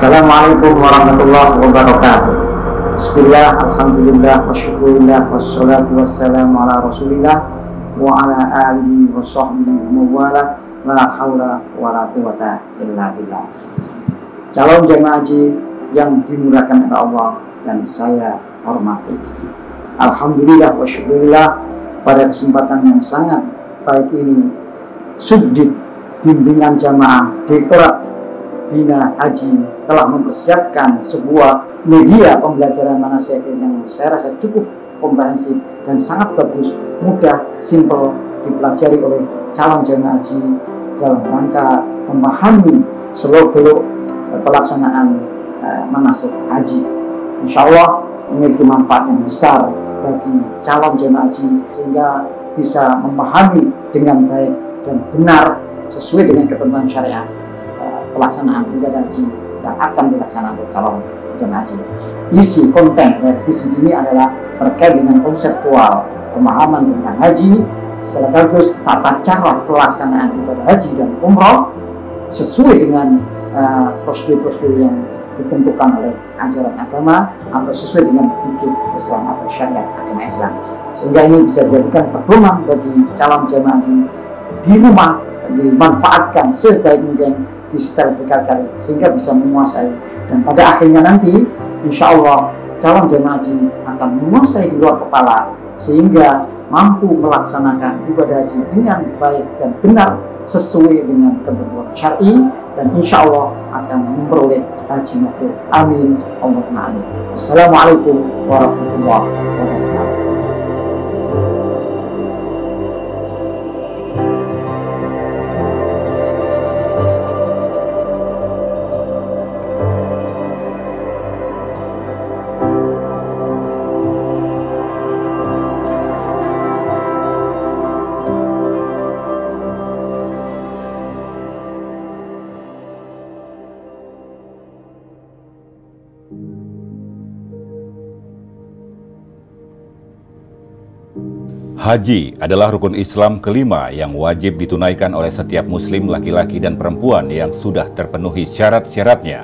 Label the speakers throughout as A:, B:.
A: Assalamualaikum warahmatullahi wabarakatuh. Bismillah, alhamdulillah, wa syukurillah, wassalatu wassalamu ala rasulillah wa ala alihi wa sahbihi mawala, la hawla wa la quwata illa billah. Calon jemaah haji yang dimulakan oleh Allah dan saya hormati, alhamdulillah wa syukurillah, pada kesempatan yang sangat baik ini Subdit Bimbingan Jamaah Direktorat Bina Haji telah mempersiapkan sebuah media pembelajaran manasik yang saya rasa cukup komprehensif dan sangat bagus, mudah, simple dipelajari oleh calon jemaah haji dalam rangka memahami seluk-beluk pelaksanaan manasik haji. Insya Allah memiliki manfaat yang besar bagi calon jemaah haji sehingga bisa memahami dengan baik dan benar sesuai dengan ketentuan syariat pelaksanaan ibadah haji yang akan dilaksanakan oleh calon jemaah haji. Isi konten dari visi ini adalah terkait dengan konseptual pemahaman tentang haji, sekaligus tata cara pelaksanaan ibadah haji dan umroh sesuai dengan prosedur-prosedur yang ditentukan oleh ajaran agama atau sesuai dengan fikih Islam atau syariat agama Islam, sehingga ini bisa dijadikan pedoman bagi calon jemaah haji di rumah, dimanfaatkan sebaik mungkin di setel berkali-kali sehingga bisa menguasai, dan pada akhirnya nanti insya Allah calon jemaah haji akan menguasai di luar kepala sehingga mampu melaksanakan ibadah haji dengan baik dan benar sesuai dengan ketentuan syar'i, dan insya Allah akan memperoleh haji mabrur. Amin Allahumma amin. Assalamualaikum warahmatullahi wabarakatuh.
B: Haji adalah rukun Islam kelima yang wajib ditunaikan oleh setiap muslim laki-laki dan perempuan yang sudah terpenuhi syarat-syaratnya.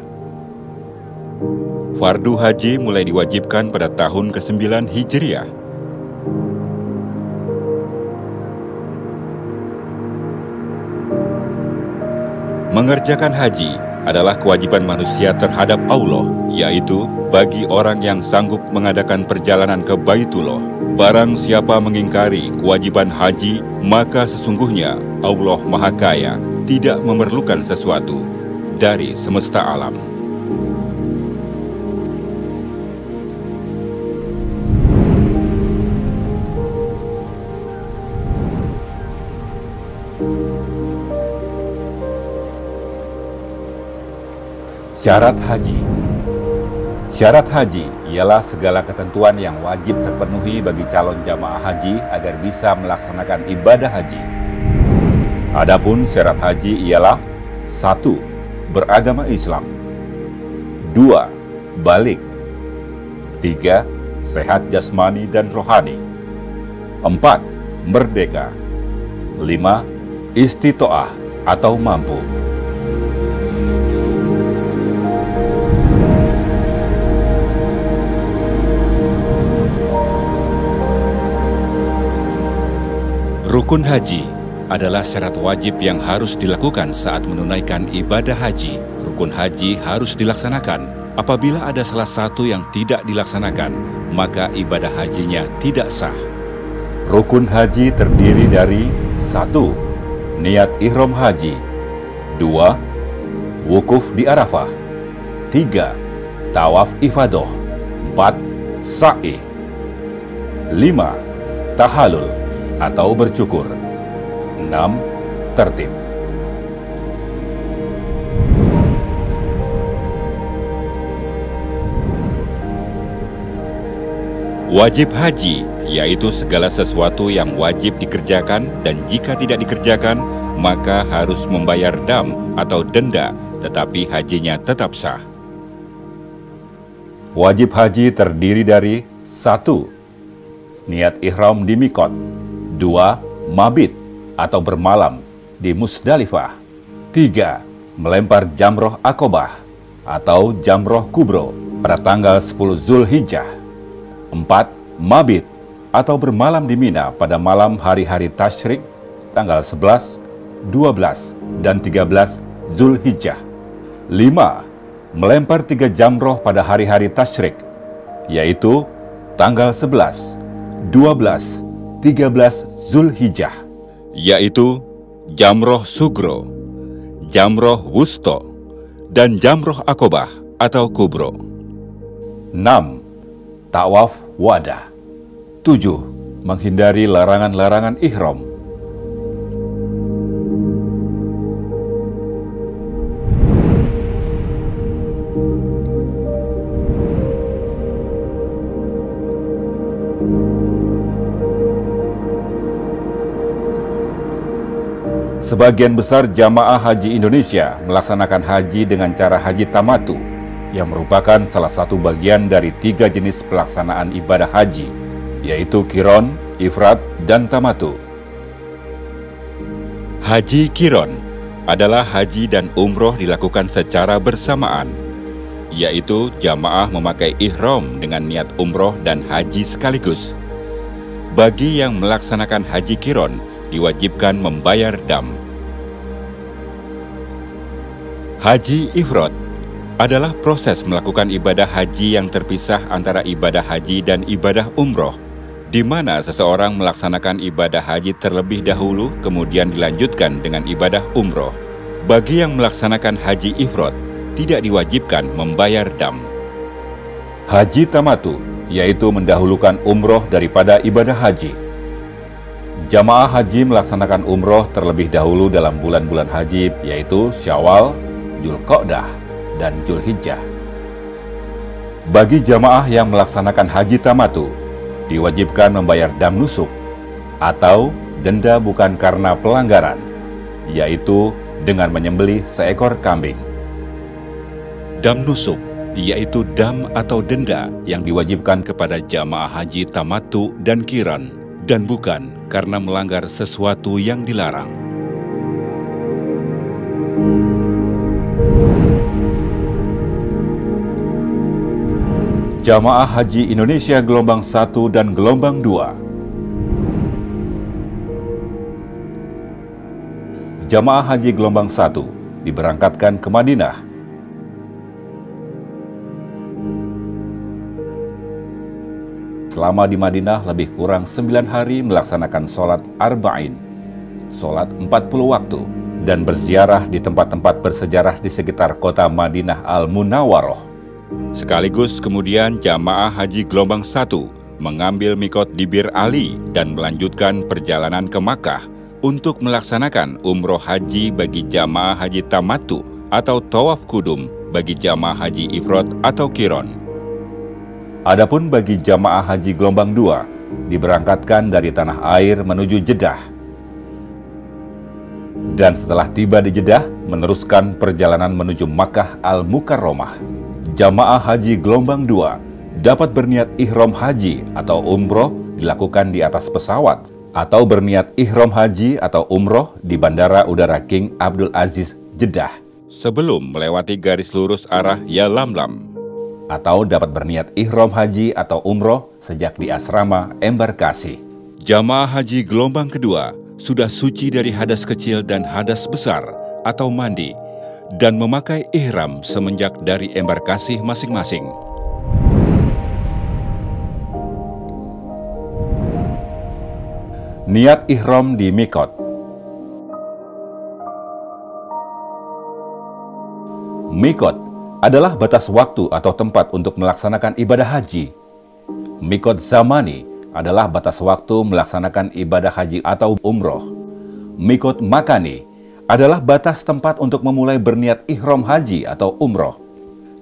B: Fardu haji mulai diwajibkan pada tahun ke-9 Hijriah. Mengerjakan haji adalah kewajiban manusia terhadap Allah, yaitu bagi orang yang sanggup mengadakan perjalanan ke Baitullah. Barang siapa mengingkari kewajiban haji, maka sesungguhnya Allah Maha Kaya tidak memerlukan sesuatu dari semesta alam. Syarat haji. Syarat haji ialah segala ketentuan yang wajib terpenuhi bagi calon jamaah haji agar bisa melaksanakan ibadah haji. Adapun syarat haji ialah: 1. Beragama Islam. 2. Balik. 3. Sehat jasmani dan rohani. 4. Merdeka. 5. Istitoah atau mampu. Rukun haji adalah syarat wajib yang harus dilakukan saat menunaikan ibadah haji. Rukun haji harus dilaksanakan. Apabila ada salah satu yang tidak dilaksanakan, maka ibadah hajinya tidak sah. Rukun haji terdiri dari: 1. Niat ihram haji. 2. Wukuf di Arafah. 3. Tawaf ifadah. 4. Sa'i. 5. Tahallul atau bercukur. 6. Tertib. Wajib haji yaitu segala sesuatu yang wajib dikerjakan, dan jika tidak dikerjakan maka harus membayar dam atau denda, tetapi hajinya tetap sah. Wajib haji terdiri dari: 1. Niat ihram di Mikot. 2. Mabit atau bermalam di Musdalifah. 3. Melempar jamroh Aqobah atau Jamroh Kubro pada tanggal 10 Zulhijjah. 4. Mabit atau bermalam di Mina pada malam hari-hari tasyrik tanggal 11, 12, dan 13 Zulhijjah. 5. Melempar 3 jamroh pada hari-hari tasyrik, yaitu tanggal 11, 12, 13 Zulhijjah, yaitu Jamroh Sugro, Jamroh Wusto, dan Jamroh Akobah atau Kubro. 6. Tawaf Wada. 7. Menghindari larangan-larangan ihram. Sebagian besar jamaah haji Indonesia melaksanakan haji dengan cara haji tamatu, yang merupakan salah satu bagian dari 3 jenis pelaksanaan ibadah haji, yaitu Qiron, Ifrat, dan Tamatu. Haji Qiron adalah haji dan umroh dilakukan secara bersamaan, yaitu jamaah memakai ihram dengan niat umroh dan haji sekaligus. Bagi yang melaksanakan haji Qiron, diwajibkan membayar dam. Haji Ifrat adalah proses melakukan ibadah haji yang terpisah antara ibadah haji dan ibadah umroh, di mana seseorang melaksanakan ibadah haji terlebih dahulu kemudian dilanjutkan dengan ibadah umroh. Bagi yang melaksanakan haji Ifrat, tidak diwajibkan membayar dam. Haji Tamatu, yaitu mendahulukan umroh daripada ibadah haji. Jamaah haji melaksanakan umroh terlebih dahulu dalam bulan-bulan haji, yaitu Syawal, Dzulqa'dah, dan Zulhijjah. Bagi jamaah yang melaksanakan haji tamatu, diwajibkan membayar dam nusuk atau denda bukan karena pelanggaran, yaitu dengan menyembelih seekor kambing. Dam nusuk, yaitu dam atau denda yang diwajibkan kepada jamaah haji tamatu dan qiran, dan bukan karena melanggar sesuatu yang dilarang. Jamaah Haji Indonesia gelombang 1 dan gelombang 2. Jamaah Haji gelombang 1 diberangkatkan ke Madinah. Selama di Madinah lebih kurang 9 hari melaksanakan sholat arba'in, sholat 40 waktu, dan berziarah di tempat-tempat bersejarah di sekitar kota Madinah Al-Munawwaroh. Sekaligus kemudian jamaah haji gelombang 1 mengambil mikot di Bir Ali dan melanjutkan perjalanan ke Makkah untuk melaksanakan umroh haji bagi jamaah haji tamatu atau tawaf kudum bagi jamaah haji ifrad atau qiron. Adapun bagi jamaah haji gelombang 2 diberangkatkan dari tanah air menuju Jeddah. Dan setelah tiba di Jeddah meneruskan perjalanan menuju Makkah Al-Mukarramah. Jamaah haji gelombang 2 dapat berniat ihram haji atau umroh dilakukan di atas pesawat, atau berniat ihram haji atau umroh di Bandara Udara King Abdul Aziz Jeddah sebelum melewati garis lurus arah Ya Lamlam, atau dapat berniat ihram haji atau umroh sejak di asrama embarkasi. Jamaah haji gelombang kedua sudah suci dari hadas kecil dan hadas besar atau mandi, dan memakai ihram semenjak dari embarkasi masing-masing. Niat ihram di mikot. Mikot adalah batas waktu atau tempat untuk melaksanakan ibadah haji. Mikot zamani adalah batas waktu melaksanakan ibadah haji atau umroh. Mikot makani adalah batas tempat untuk memulai berniat ihram haji atau umroh.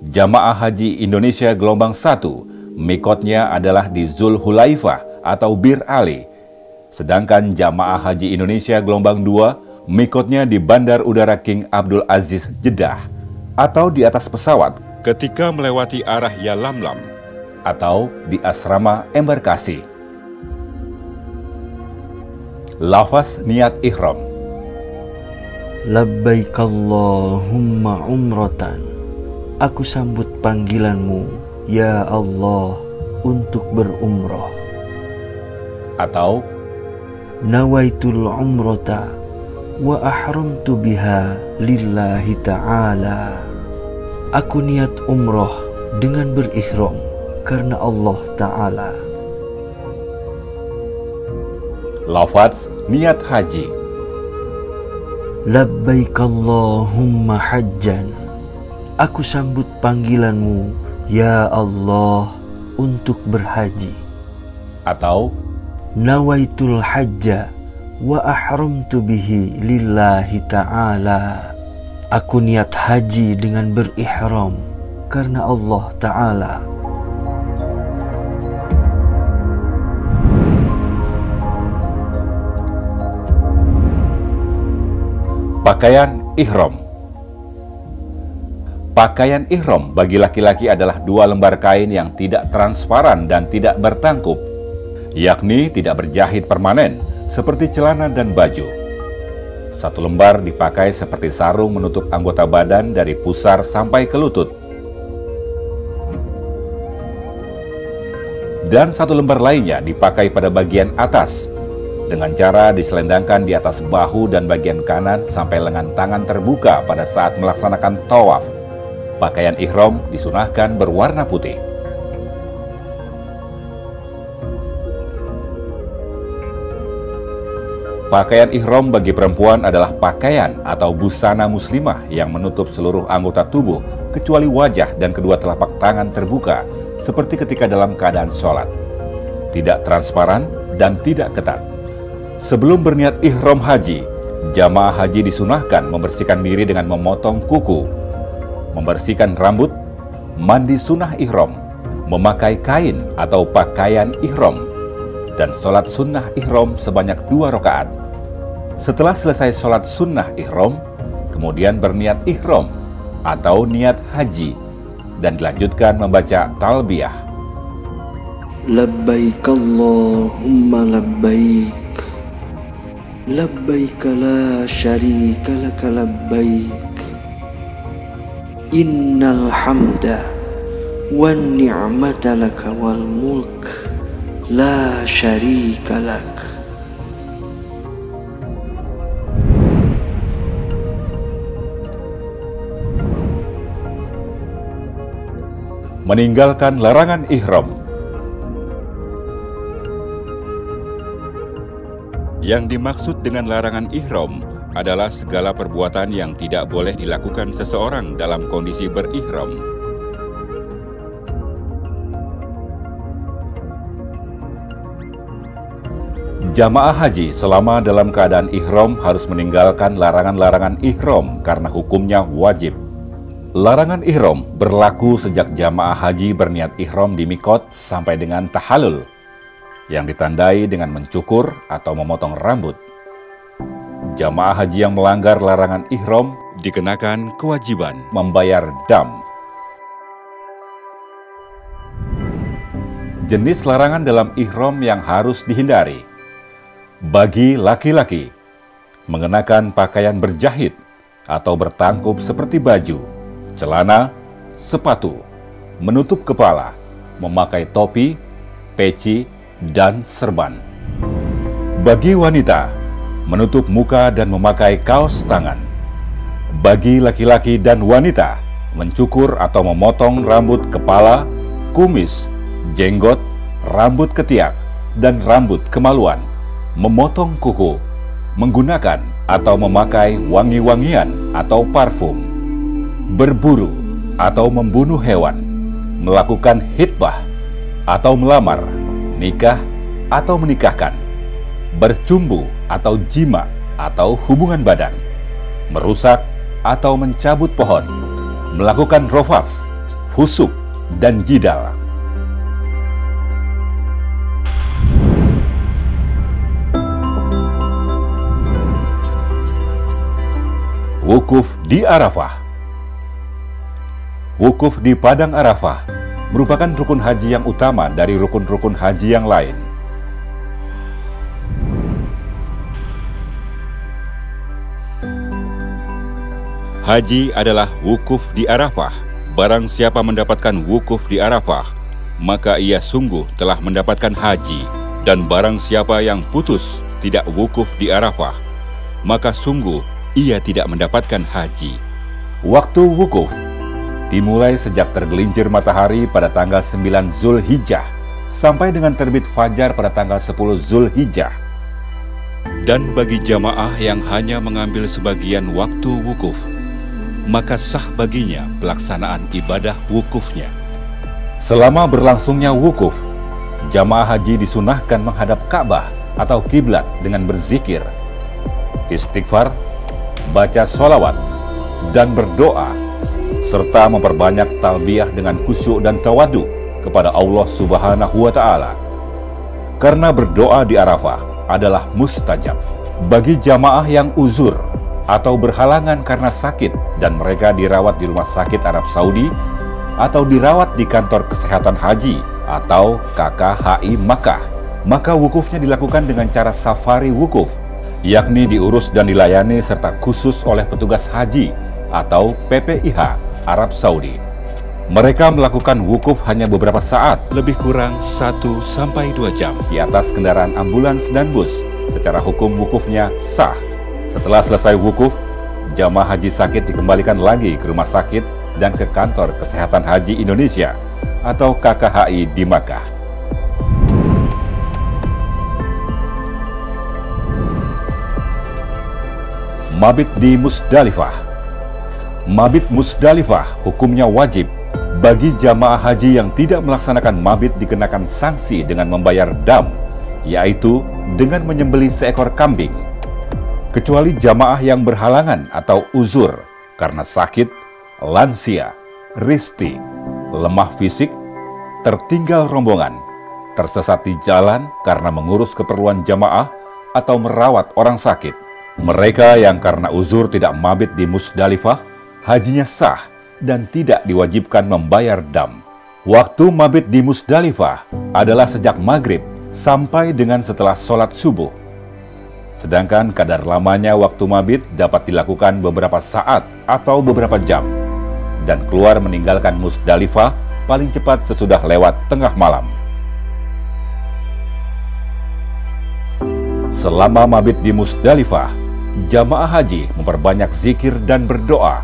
B: Jamaah Haji Indonesia gelombang 1, mikotnya adalah di Zulhulaifah atau Bir Ali. Sedangkan Jamaah Haji Indonesia gelombang 2, mikotnya di Bandar Udara King Abdul Aziz Jeddah, atau di atas pesawat ketika melewati arah Ya Lamlam, atau di asrama embarkasi. Lafaz niat ihram.
C: Labbaik Allahumma umratan Aku sambut panggilan-Mu, ya Allah, untuk berumrah.
B: Atau
C: Nawaitul umrata wa ahramtu biha lillahi ta'ala. Aku niat umrah dengan berihram karena Allah Ta'ala.
B: lafaz niat haji.
C: Labbaik Allahumma hajjan. Aku sambut panggilan-Mu, ya Allah, untuk berhaji.
B: Atau
C: Nawaitul hajja wa ahramtu bihi lillahi ta'ala. Aku niat haji dengan berihram karena Allah Ta'ala.
B: pakaian ihram. Pakaian ihram bagi laki-laki adalah 2 lembar kain yang tidak transparan dan tidak bertangkup, yakni tidak berjahit permanen seperti celana dan baju. 1 lembar dipakai seperti sarung menutup anggota badan dari pusar sampai ke lutut. Dan 1 lembar lainnya dipakai pada bagian atas dengan cara diselendangkan di atas bahu dan bagian kanan sampai lengan tangan terbuka pada saat melaksanakan tawaf. Pakaian ihram disunahkan berwarna putih. Pakaian ihram bagi perempuan adalah pakaian atau busana muslimah yang menutup seluruh anggota tubuh kecuali wajah dan kedua telapak tangan terbuka seperti ketika dalam keadaan sholat. Tidak transparan dan tidak ketat. Sebelum berniat ihram haji, jamaah haji disunahkan membersihkan diri dengan memotong kuku, membersihkan rambut, mandi sunnah ihram, memakai kain atau pakaian ihram, dan sholat sunnah ihram sebanyak 2 rakaat. Setelah selesai sholat sunnah ihram, kemudian berniat ihram atau niat haji, dan dilanjutkan membaca talbiyah.
C: Labbaik Allahumma labbaik. Labbaik la syarika laka labbaik. Innal hamda wan ni'mata laka wal mulk la syarika lak.
B: Meninggalkan larangan ihram. Yang dimaksud dengan larangan ihram adalah segala perbuatan yang tidak boleh dilakukan seseorang dalam kondisi berihram. Jamaah haji selama dalam keadaan ihram harus meninggalkan larangan-larangan ihram karena hukumnya wajib. Larangan ihram berlaku sejak jamaah haji berniat ihram di mikot sampai dengan tahallul, yang ditandai dengan mencukur atau memotong rambut. Jamaah haji yang melanggar larangan ihram dikenakan kewajiban membayar dam. Jenis larangan dalam ihram yang harus dihindari. Bagi laki-laki, mengenakan pakaian berjahit atau bertangkup seperti baju, celana, sepatu, menutup kepala, memakai topi, peci, dan serban. Bagi wanita, menutup muka dan memakai kaos tangan. Bagi laki-laki dan wanita, mencukur atau memotong rambut kepala, kumis, jenggot, rambut ketiak, dan rambut kemaluan, memotong kuku, menggunakan atau memakai wangi-wangian atau parfum, berburu atau membunuh hewan, melakukan hitbah atau melamar, nikah atau menikahkan, bercumbu atau jima atau hubungan badan, merusak atau mencabut pohon, melakukan rofas, fusuk, dan jidal. Wukuf di Arafah. Wukuf di Padang Arafah merupakan rukun haji yang utama dari rukun-rukun haji yang lain. Haji adalah wukuf di Arafah, barang siapa mendapatkan wukuf di Arafah, maka ia sungguh telah mendapatkan haji. Dan barang siapa yang putus tidak wukuf di Arafah, maka sungguh ia tidak mendapatkan haji. Waktu wukuf dimulai sejak tergelincir matahari pada tanggal 9 Zulhijjah sampai dengan terbit fajar pada tanggal 10 Zulhijjah. Dan bagi jamaah yang hanya mengambil sebagian waktu wukuf, maka sah baginya pelaksanaan ibadah wukufnya. Selama berlangsungnya wukuf, jamaah haji disunahkan menghadap Ka'bah atau kiblat dengan berzikir, istighfar, baca sholawat, dan berdoa, serta memperbanyak talbiyah dengan khusyuk dan tawadu kepada Allah Subhanahu wa Ta'ala. Karena berdoa di Arafah adalah mustajab. Bagi jamaah yang uzur atau berhalangan karena sakit dan mereka dirawat di rumah sakit Arab Saudi atau dirawat di kantor kesehatan haji atau KKHI Makkah, maka wukufnya dilakukan dengan cara safari wukuf, yakni diurus dan dilayani serta khusus oleh petugas haji atau PPIH Arab Saudi. Mereka melakukan wukuf hanya beberapa saat, lebih kurang 1-2 jam di atas kendaraan ambulans dan bus. Secara hukum wukufnya sah. Setelah selesai wukuf, jamaah haji sakit dikembalikan lagi ke rumah sakit dan ke kantor kesehatan haji Indonesia atau KKHI di Makkah. Mabit di Musdalifah. Mabit Musdalifah hukumnya wajib. Bagi jamaah haji yang tidak melaksanakan mabit dikenakan sanksi dengan membayar dam, yaitu dengan menyembelih seekor kambing. Kecuali jamaah yang berhalangan atau uzur karena sakit, lansia, risti, lemah fisik, tertinggal rombongan, tersesat di jalan karena mengurus keperluan jamaah atau merawat orang sakit. Mereka yang karena uzur tidak mabit di Musdalifah, hajinya sah dan tidak diwajibkan membayar dam. Waktu mabit di Musdalifah adalah sejak maghrib sampai dengan setelah sholat subuh. Sedangkan kadar lamanya waktu mabit dapat dilakukan beberapa saat atau beberapa jam, dan keluar meninggalkan Musdalifah paling cepat sesudah lewat tengah malam. Selama mabit di Musdalifah, jamaah haji memperbanyak zikir dan berdoa,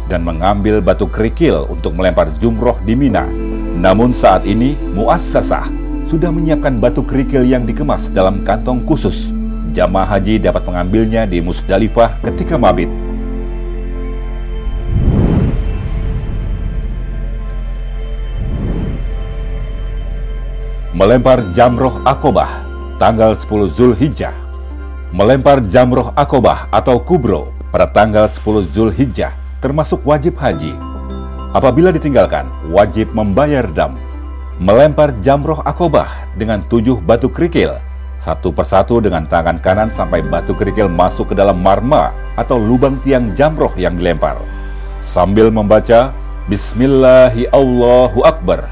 B: dan mengambil batu kerikil untuk melempar jumroh di Mina. Namun saat ini Muassasah sudah menyiapkan batu kerikil yang dikemas dalam kantong khusus. Jamaah haji dapat mengambilnya di Musdalifah ketika mabit. Melempar jamroh Aqobah tanggal 10 Zulhijjah. Melempar jamroh Aqobah atau kubro pada tanggal 10 Zulhijjah termasuk wajib haji. Apabila ditinggalkan, wajib membayar dam. Melempar jamroh Aqobah dengan 7 batu kerikil, satu persatu dengan tangan kanan sampai batu kerikil masuk ke dalam marma atau lubang tiang jamroh yang dilempar, sambil membaca Bismillahi Allahu Akbar.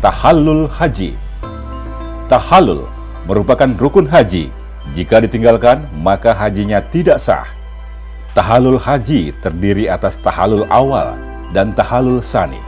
B: Tahallul haji. Tahallul merupakan rukun haji. Jika ditinggalkan, maka hajinya tidak sah. Tahallul haji terdiri atas tahallul awal dan tahallul sani.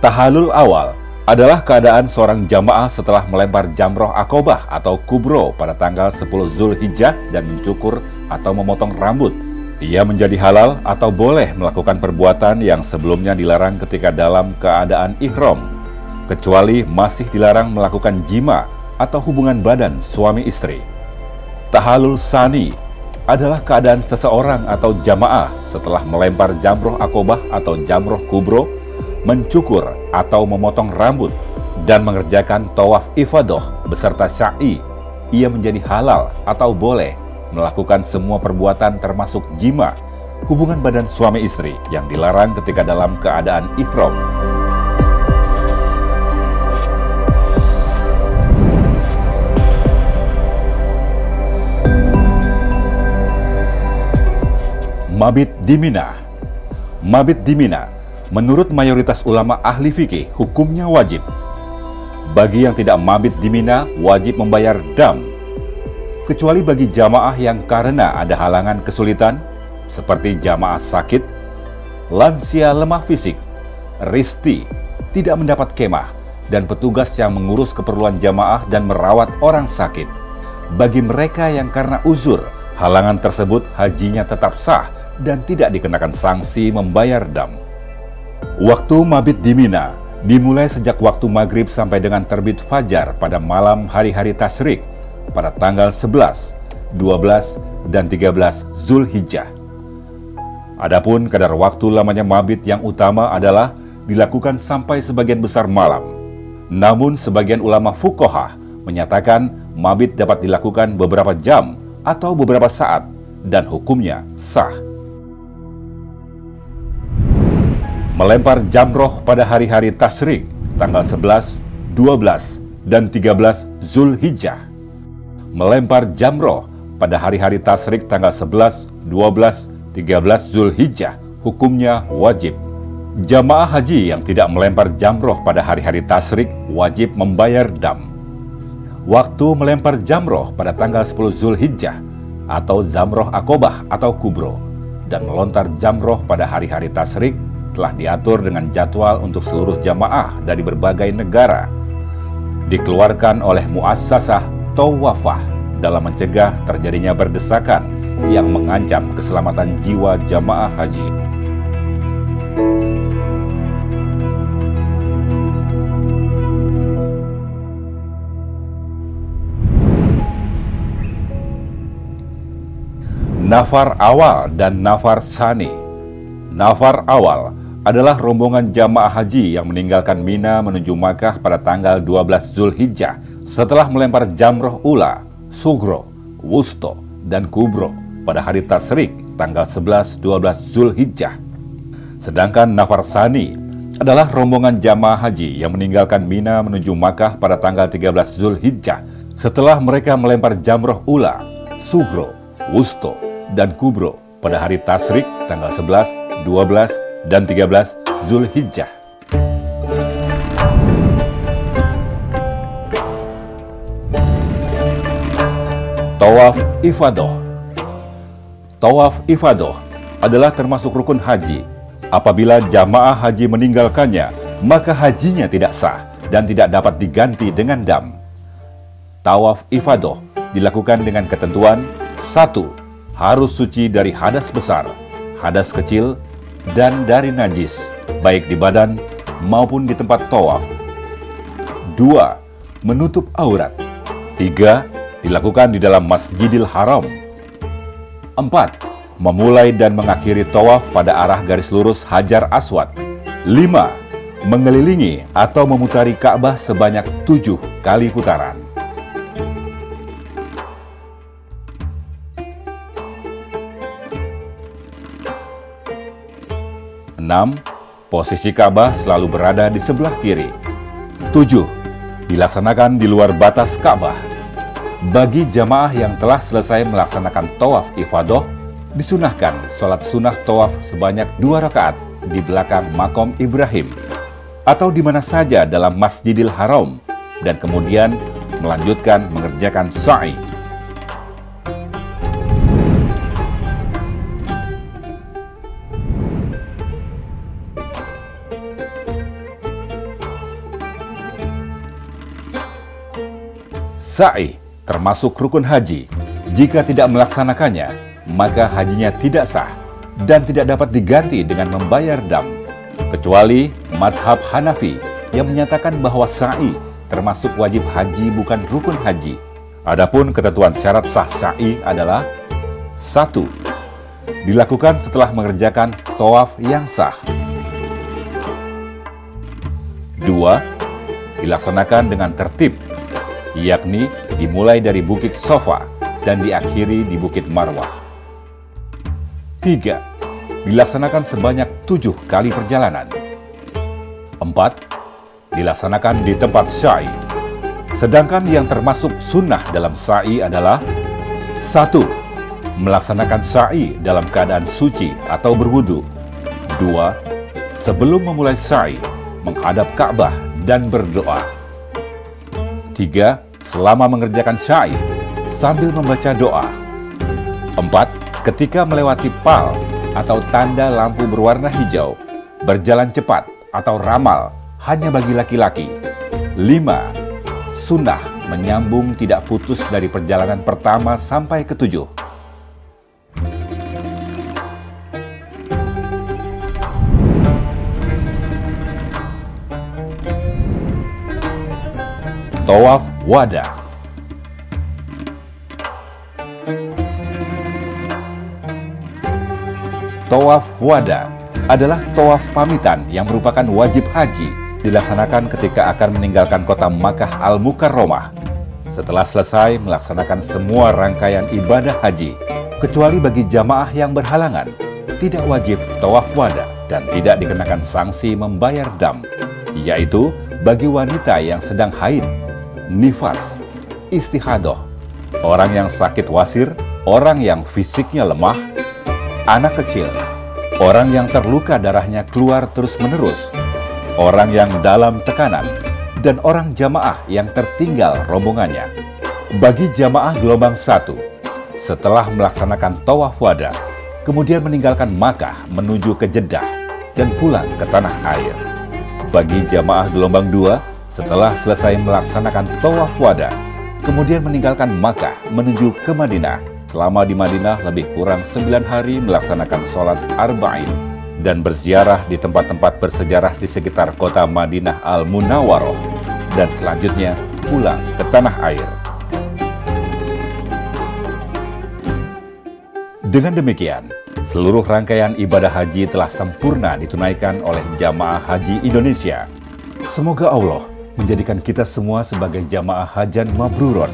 B: Tahallul awal adalah keadaan seorang jamaah setelah melempar jamroh Aqobah atau kubro pada tanggal 10 Zulhijjah dan mencukur atau memotong rambut. Ia menjadi halal atau boleh melakukan perbuatan yang sebelumnya dilarang ketika dalam keadaan ihram, kecuali masih dilarang melakukan jima atau hubungan badan suami istri. Tahallul sani adalah keadaan seseorang atau jamaah setelah melempar jamroh Aqobah atau jamroh kubro, mencukur atau memotong rambut, dan mengerjakan tawaf ifadah beserta sa'i. Ia menjadi halal atau boleh melakukan semua perbuatan termasuk jima, hubungan badan suami istri yang dilarang ketika dalam keadaan ihram. Mabit di Mina. Mabit di Mina, menurut mayoritas ulama ahli fikih, hukumnya wajib. Bagi yang tidak mabit di Mina, wajib membayar dam. kecuali bagi jamaah yang karena ada halangan kesulitan, seperti jamaah sakit, lansia lemah fisik, risti, tidak mendapat kemah, dan petugas yang mengurus keperluan jamaah dan merawat orang sakit. Bagi mereka yang karena uzur, halangan tersebut hajinya tetap sah dan tidak dikenakan sanksi membayar dam. Waktu mabit di Mina dimulai sejak waktu maghrib sampai dengan terbit fajar pada malam hari-hari tasyrik pada tanggal 11, 12, dan 13 Zulhijjah. Adapun kadar waktu lamanya mabit yang utama adalah dilakukan sampai sebagian besar malam. Namun sebagian ulama fuqaha menyatakan mabit dapat dilakukan beberapa jam atau beberapa saat dan hukumnya sah. Melempar jamroh pada hari-hari tasyrik tanggal 11, 12, dan 13 Zulhijjah. Melempar jamroh pada hari-hari tasyrik tanggal 11, 12, 13 Zulhijjah hukumnya wajib. Jamaah haji yang tidak melempar jamroh pada hari-hari tasyrik wajib membayar dam. Waktu melempar jamroh pada tanggal 10 Zulhijjah atau zamroh akobah atau kubro dan melontar jamroh pada hari-hari tasyrik telah diatur dengan jadwal untuk seluruh jamaah dari berbagai negara. Dikeluarkan oleh muassasah Tawafah dalam mencegah terjadinya berdesakan yang mengancam keselamatan jiwa jamaah haji. Nafar awal dan nafar sani. Nafar awal adalah rombongan jamaah haji yang meninggalkan Mina menuju Makkah pada tanggal 12 Zulhijjah setelah melempar jamroh ula, sugro, wusto, dan kubro pada hari tasyrik tanggal 11-12 Zulhijjah. Sedangkan nafar sani adalah rombongan jamaah haji yang meninggalkan Mina menuju Makkah pada tanggal 13 Zulhijjah setelah mereka melempar jamroh ula, sugro, wusto, dan kubro pada hari tasyrik tanggal 11, 12, dan 13 Zulhijjah. Tawaf ifadah. Tawaf ifadah adalah termasuk rukun haji. Apabila jamaah haji meninggalkannya, maka hajinya tidak sah dan tidak dapat diganti dengan dam. Tawaf ifadah dilakukan dengan ketentuan: 1. Harus suci dari hadas besar, hadas kecil, dan dari najis, baik di badan maupun di tempat tawaf. 2. Menutup aurat. 3. Dilakukan di dalam Masjidil Haram. 4. Memulai dan mengakhiri tawaf pada arah garis lurus Hajar Aswad. 5. Mengelilingi atau memutari Ka'bah sebanyak 7 kali putaran. 6. Posisi Ka'bah selalu berada di sebelah kiri. 7. Dilaksanakan di luar batas Ka'bah. Bagi jamaah yang telah selesai melaksanakan tawaf ifadah, disunahkan sholat sunnah tawaf sebanyak 2 rakaat di belakang makom Ibrahim atau di mana saja dalam Masjidil Haram dan kemudian melanjutkan mengerjakan sa'i. Sa'i termasuk rukun haji. Jika tidak melaksanakannya, maka hajinya tidak sah dan tidak dapat diganti dengan membayar dam. Kecuali mazhab Hanafi yang menyatakan bahwa sa'i termasuk wajib haji bukan rukun haji. Adapun ketentuan syarat sah sa'i adalah: 1. Dilakukan setelah mengerjakan tawaf yang sah. 2. Dilaksanakan dengan tertib, yakni dimulai dari Bukit Sofa dan diakhiri di Bukit Marwah. 3. Dilaksanakan sebanyak 7 kali perjalanan. 4. Dilaksanakan di tempat sa'i. Sedangkan yang termasuk sunnah dalam sa'i adalah: 1. Melaksanakan sa'i dalam keadaan suci atau berwudu. 2. Sebelum memulai sa'i, menghadap Ka'bah dan berdoa. 3. Selama mengerjakan sa'i, sambil membaca doa. 4. Ketika melewati pal atau tanda lampu berwarna hijau, berjalan cepat atau ramal hanya bagi laki-laki. 5. Sunnah menyambung tidak putus dari perjalanan pertama sampai ke-7. Tawaf wada. Tawaf wada adalah tawaf pamitan yang merupakan wajib haji dilaksanakan ketika akan meninggalkan kota Makkah Al-Mukarramah. Setelah selesai melaksanakan semua rangkaian ibadah haji, kecuali bagi jamaah yang berhalangan, tidak wajib tawaf wada dan tidak dikenakan sanksi membayar dam, yaitu bagi wanita yang sedang haid, nifas, istihadah, orang yang sakit wasir, orang yang fisiknya lemah, anak kecil, orang yang terluka darahnya keluar terus-menerus, orang yang dalam tekanan, dan orang jamaah yang tertinggal rombongannya. Bagi jamaah gelombang 1, setelah melaksanakan tawaf wada, kemudian meninggalkan Makkah menuju ke Jeddah dan pulang ke tanah air. Bagi jamaah gelombang 2, setelah selesai melaksanakan tawaf wada, kemudian meninggalkan Makkah menuju ke Madinah. Selama di Madinah lebih kurang 9 hari melaksanakan sholat arba'in dan berziarah di tempat-tempat bersejarah di sekitar kota Madinah Al-Munawwaroh, dan selanjutnya pulang ke tanah air. Dengan demikian, seluruh rangkaian ibadah haji telah sempurna ditunaikan oleh jamaah haji Indonesia. Semoga Allah menjadikan kita semua sebagai jamaah hajan mabruron,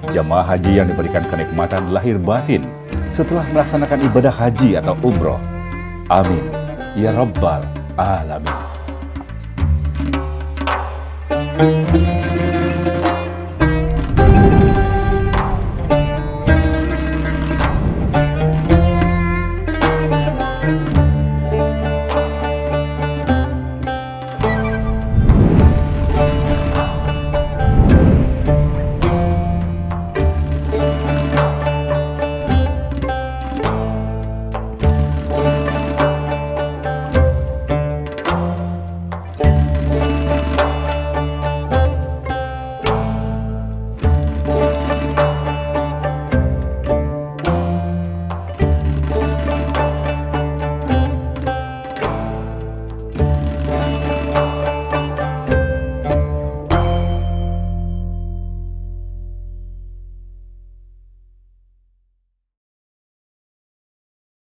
B: jamaah haji yang diberikan kenikmatan lahir batin setelah melaksanakan ibadah haji atau umroh. Amin ya rabbal alamin.